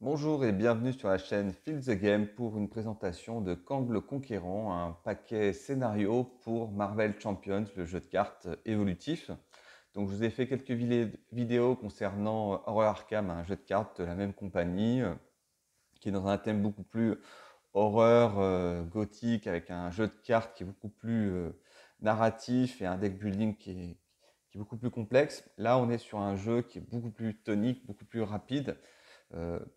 Bonjour et bienvenue sur la chaîne Feel the Game pour une présentation de Kang le Conquérant, un paquet scénario pour Marvel Champions, le jeu de cartes évolutif. Donc je vous ai fait quelques vidéos concernant Horror Arkham, un jeu de cartes de la même compagnie, qui est dans un thème beaucoup plus horreur, gothique, avec un jeu de cartes qui est beaucoup plus narratif et un deck building qui est beaucoup plus complexe. Là on est sur un jeu qui est beaucoup plus tonique, beaucoup plus rapide,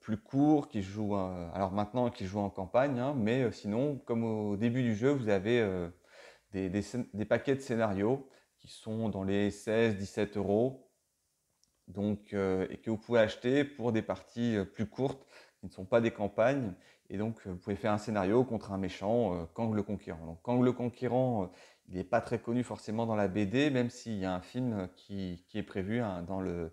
plus court, qui joue, alors maintenant qui joue en campagne, hein, mais sinon, comme au début du jeu, vous avez des paquets de scénarios qui sont dans les 16-17 euros, donc, et que vous pouvez acheter pour des parties plus courtes, qui ne sont pas des campagnes, et donc vous pouvez faire un scénario contre un méchant, Kang le Conquérant. Donc Kang le Conquérant, il n'est pas très connu forcément dans la BD, même s'il y a un film qui est prévu, hein, dans le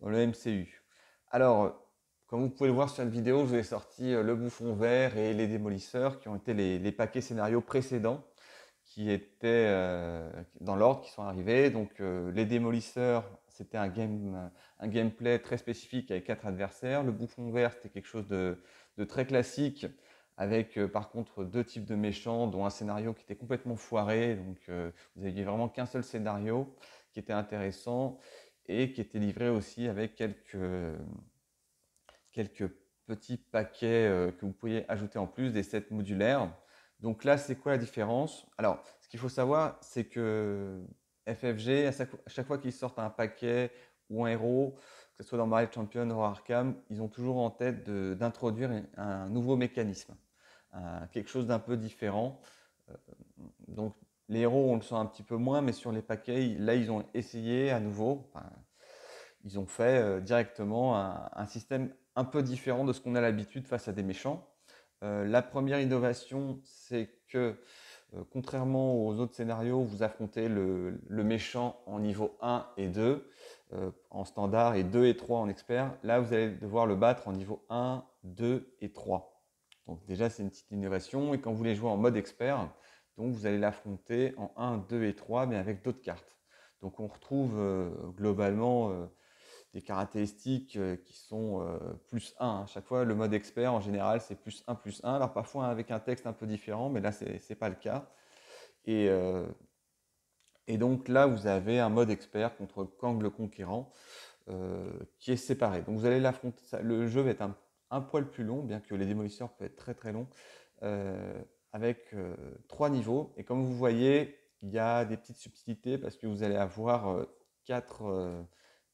MCU. Alors, comme vous pouvez le voir sur cette vidéo, je vous ai sorti Le Bouffon Vert et Les Démolisseurs, qui ont été les paquets scénarios précédents, qui étaient dans l'ordre, qui sont arrivés. Donc, Les Démolisseurs, c'était un gameplay très spécifique avec 4 adversaires. Le Bouffon Vert, c'était quelque chose de très classique, avec par contre 2 types de méchants, dont un scénario qui était complètement foiré. Donc, vous n'aviez vraiment qu'un seul scénario qui était intéressant et qui était livré aussi avec quelques petits paquets que vous pourriez ajouter en plus, des sets modulaires. Donc là, c'est quoi la différence? Alors, ce qu'il faut savoir, c'est que FFG, à chaque fois qu'ils sortent un paquet ou un héros, que ce soit dans Marvel Champion ou Arkham, ils ont toujours en tête d'introduire un nouveau mécanisme, quelque chose d'un peu différent. Euh, Donc, les héros, on le sent un petit peu moins, mais sur les paquets, là, ils ont essayé à nouveau. Enfin, ils ont fait directement un système un peu différent de ce qu'on a l'habitude face à des méchants. La première innovation, c'est que contrairement aux autres scénarios, vous affrontez le méchant en niveau 1 et 2 en standard et 2 et 3 en expert. Là, vous allez devoir le battre en niveau 1, 2 et 3. Donc déjà, c'est une petite innovation. Et quand vous voulez jouer en mode expert, donc vous allez l'affronter en 1, 2 et 3, mais avec d'autres cartes. Donc on retrouve globalement des caractéristiques qui sont plus 1. À chaque fois, le mode expert, en général, c'est plus 1, plus 1. Alors parfois avec un texte un peu différent, mais là, ce n'est pas le cas. Et, euh, et donc là, vous avez un mode expert contre Kang le Conquérant qui est séparé. Donc vous allez l'affronter. Le jeu va être un poil plus long, bien que les démolisseurs peuvent être très très longs, euh, avec 3 niveaux. Et comme vous voyez, il y a des petites subtilités parce que vous allez avoir 4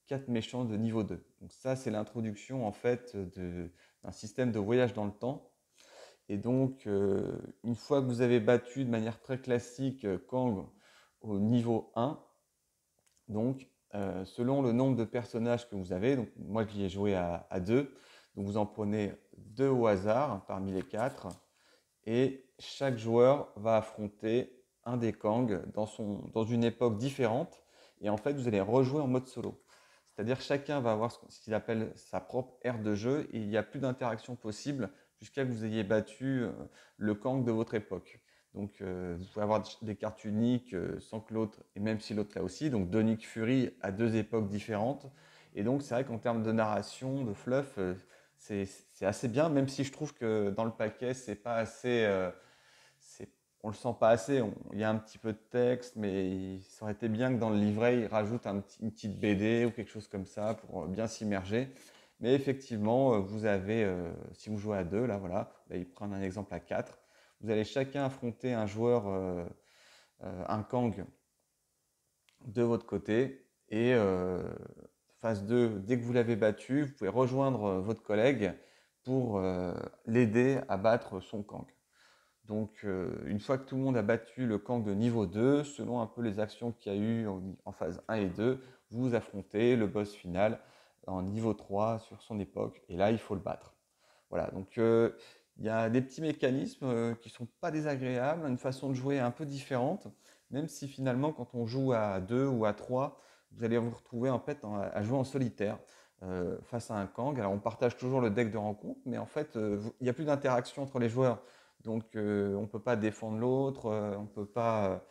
4 méchants de niveau 2. Donc ça, c'est l'introduction en fait d'un système de voyage dans le temps. Et donc, une fois que vous avez battu de manière très classique Kang au niveau 1, donc selon le nombre de personnages que vous avez, donc moi j'y ai joué à 2, donc vous en prenez 2 au hasard parmi les 4, et chaque joueur va affronter un des Kang dans une époque différente, et en fait vous allez rejouer en mode solo. C'est-à-dire chacun va avoir ce qu'il appelle sa propre aire de jeu et il n'y a plus d'interaction possible jusqu'à que vous ayez battu le Kang de votre époque. Donc vous pouvez avoir des cartes uniques sans que l'autre, et même si l'autre l'a aussi, donc deux Nick Fury à 2 époques différentes. Et donc c'est vrai qu'en termes de narration, de fluff, c'est assez bien, même si je trouve que dans le paquet, c'est pas assez, c'est- on le sent pas assez. Il y a un petit peu de texte, mais ça aurait été bien que dans le livret, ils rajoutent une petite BD ou quelque chose comme ça pour bien s'immerger. Mais effectivement, vous avez, si vous jouez à 2, là voilà, là, ils prennent un exemple à 4, vous allez chacun affronter un joueur, un Kang de votre côté. Et phase 2, dès que vous l'avez battu, vous pouvez rejoindre votre collègue pour l'aider à battre son Kang. Donc, une fois que tout le monde a battu le Kang de niveau 2, selon un peu les actions qu'il y a eu en phase 1 et 2, vous affrontez le boss final en niveau 3 sur son époque. Et là, il faut le battre. Voilà, donc il y a des petits mécanismes qui ne sont pas désagréables, une façon de jouer un peu différente, même si finalement, quand on joue à 2 ou à 3, vous allez vous retrouver en fait à jouer en solitaire face à un Kang. Alors, on partage toujours le deck de rencontre, mais en fait, il n'y a plus d'interaction entre les joueurs. Donc, on ne peut pas défendre l'autre, on ne peut pas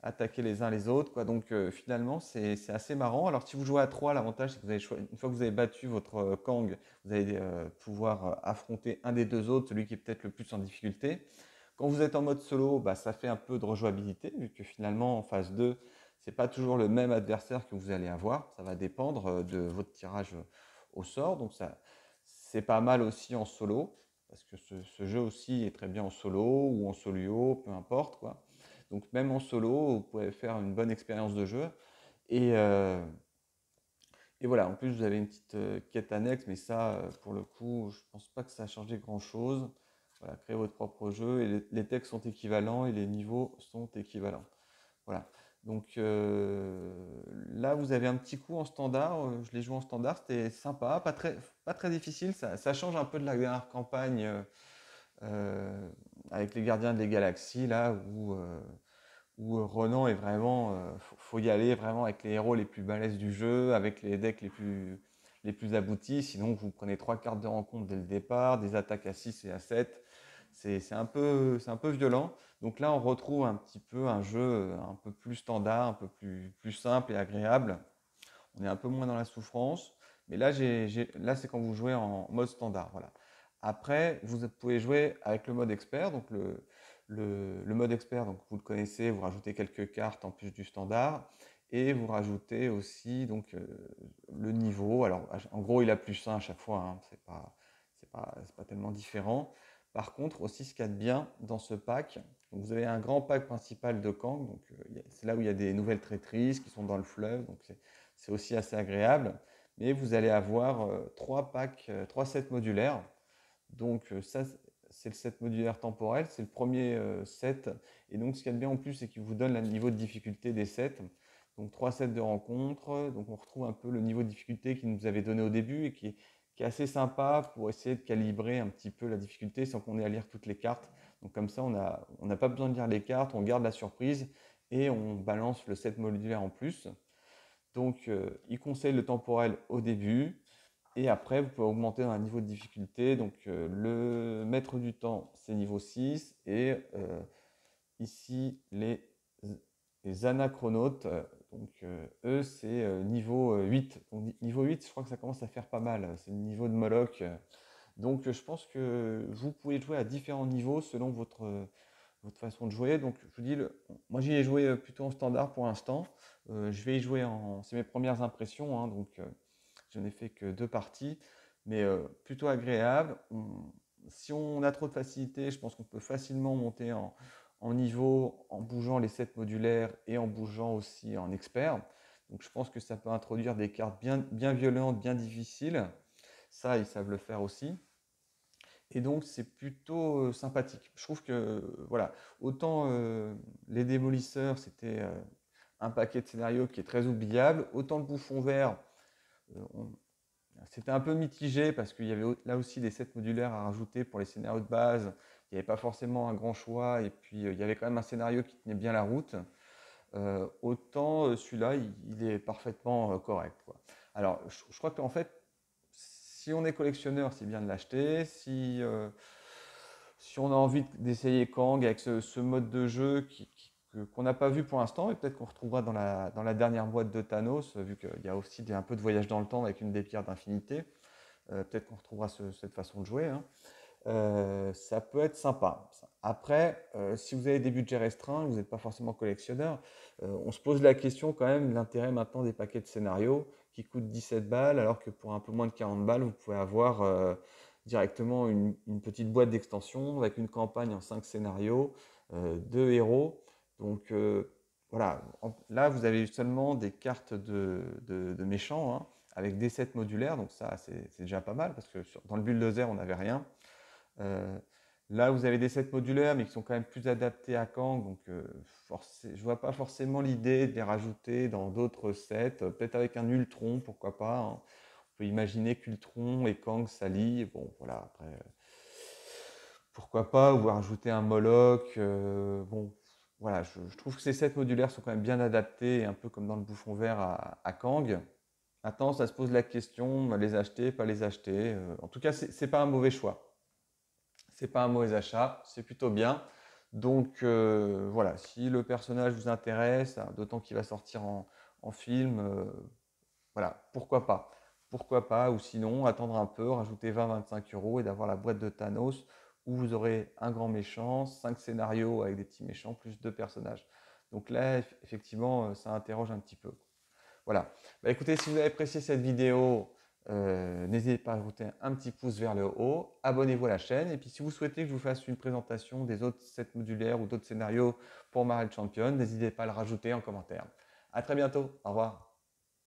attaquer les uns les autres, quoi. Donc finalement, c'est assez marrant. Alors si vous jouez à 3, l'avantage, c'est que une fois que vous avez battu votre Kang, vous allez pouvoir affronter un des deux autres, celui qui est peut-être le plus en difficulté. Quand vous êtes en mode solo, bah, ça fait un peu de rejouabilité, vu que finalement, en phase 2, c'est pas toujours le même adversaire que vous allez avoir. Ça va dépendre de votre tirage au sort. Donc ça, c'est pas mal aussi en solo, parce que ce jeu aussi est très bien en solo ou en solo, peu importe, quoi. Donc même en solo, vous pouvez faire une bonne expérience de jeu. Et, euh, et voilà, en plus vous avez une petite quête annexe, mais ça, pour le coup, je pense pas que ça a changé grand-chose. Voilà, créer votre propre jeu et les textes sont équivalents et les niveaux sont équivalents. Voilà. Donc là, vous avez un petit coup en standard. Je l'ai joué en standard, c'était sympa, pas très difficile. Ça change un peu de la dernière campagne euh, avec les Gardiens des Galaxies, là où Renan est vraiment. Faut y aller vraiment avec les héros les plus balèzes du jeu, avec les decks les plus aboutis. Sinon, vous prenez 3 cartes de rencontre dès le départ, des attaques à 6 et à 7. C'est un peu violent. Donc là, on retrouve un petit peu un jeu un peu plus standard, un peu plus simple et agréable. On est un peu moins dans la souffrance. Mais là, là c'est quand vous jouez en mode standard. Voilà. Après, vous pouvez jouer avec le mode expert. Donc le mode expert, donc vous le connaissez, vous rajoutez quelques cartes en plus du standard. Et vous rajoutez aussi donc, le niveau. Alors, en gros, il a plus 1 à chaque fois. Hein. C'est pas tellement différent. Par contre, aussi, ce qu'il y a de bien dans ce pack, donc vous avez un grand pack principal de Kang. Donc, c'est là où il y a des nouvelles traîtrises qui sont dans le fleuve. Donc, c'est aussi assez agréable. Mais vous allez avoir 3 packs, 3 sets modulaires. Donc ça, c'est le set modulaire temporel, c'est le premier set. Et donc ce qu'il y a de bien en plus, c'est qu'il vous donne le niveau de difficulté des sets. Donc 3 sets de rencontres. Donc on retrouve un peu le niveau de difficulté qu'il nous avait donné au début et qui est assez sympa pour essayer de calibrer un petit peu la difficulté sans qu'on ait à lire toutes les cartes. Donc comme ça, on n'a pas besoin de lire les cartes, on garde la surprise et on balance le set modulaire en plus. Donc, il conseille le temporel au début. Et après, vous pouvez augmenter dans un niveau de difficulté. Donc, le maître du temps, c'est niveau 6. Et ici, les anachronautes, donc eux, c'est niveau 8. Donc, niveau 8, je crois que ça commence à faire pas mal. C'est le niveau de Moloch. Donc, je pense que vous pouvez jouer à différents niveaux selon votre façon de jouer. Donc, je vous dis, moi j'y ai joué plutôt en standard pour l'instant. Je vais y jouer c'est mes premières impressions, hein, donc je n'ai fait que 2 parties, mais plutôt agréable. Si on a trop de facilité, je pense qu'on peut facilement monter en niveau en bougeant les sets modulaires et en bougeant aussi en expert. Donc, je pense que ça peut introduire des cartes bien violentes, bien difficiles. Ça, ils savent le faire aussi. Et donc, c'est plutôt sympathique. Je trouve que, voilà, autant les démolisseurs, c'était un paquet de scénarios qui est très oubliable, autant le bouffon vert, euh, on- c'était un peu mitigé parce qu'il y avait là aussi des sets modulaires à rajouter pour les scénarios de base. Il n'y avait pas forcément un grand choix et puis il y avait quand même un scénario qui tenait bien la route. Autant celui-là, il est parfaitement correct, quoi. Alors, je crois qu'en fait, si on est collectionneur, c'est bien de l'acheter. Si on a envie d'essayer Kang avec ce mode de jeu qu'on n'a pas vu pour l'instant, et peut-être qu'on retrouvera dans la dernière boîte de Thanos, vu qu'il y a aussi un peu de voyage dans le temps avec une des pierres d'infinité, peut-être qu'on retrouvera cette façon de jouer, hein. Ça peut être sympa. Après, si vous avez des budgets restreints, vous n'êtes pas forcément collectionneur, on se pose la question quand même de l'intérêt maintenant des paquets de scénarios qui coûtent 17 balles, alors que pour un peu moins de 40 balles, vous pouvez avoir directement une petite boîte d'extension avec une campagne en 5 scénarios, 2 héros. Donc voilà, là vous avez seulement des cartes de méchants, hein, avec des sets modulaires, donc ça c'est déjà pas mal parce que dans le bulldozer on n'avait rien. Euh, Là, vous avez des sets modulaires, mais qui sont quand même plus adaptés à Kang. Donc, je ne vois pas forcément l'idée de les rajouter dans d'autres sets. Peut-être avec un Ultron, pourquoi pas, hein. On peut imaginer qu'Ultron et Kang s'allient. Bon, voilà, après, pourquoi pas, ou rajouter un Moloch. Bon, voilà, je trouve que ces sets modulaires sont quand même bien adaptés, un peu comme dans le bouffon vert à Kang. Maintenant, ça se pose la question, les acheter, pas les acheter. En tout cas, c'est pas un mauvais choix. C'est pas un mauvais achat, c'est plutôt bien. Donc voilà, si le personnage vous intéresse, hein, d'autant qu'il va sortir en film, voilà, pourquoi pas? Pourquoi pas? Ou sinon, attendre un peu, rajouter 20-25 € et d'avoir la boîte de Thanos où vous aurez un grand méchant, 5 scénarios avec des petits méchants, plus 2 personnages. Donc là, effectivement, ça interroge un petit peu. Voilà. Bah, écoutez, si vous avez apprécié cette vidéo, n'hésitez pas à ajouter un petit pouce vers le haut, abonnez-vous à la chaîne, et puis si vous souhaitez que je vous fasse une présentation des autres sets modulaires ou d'autres scénarios pour Marvel Champion, n'hésitez pas à le rajouter en commentaire. À très bientôt, au revoir.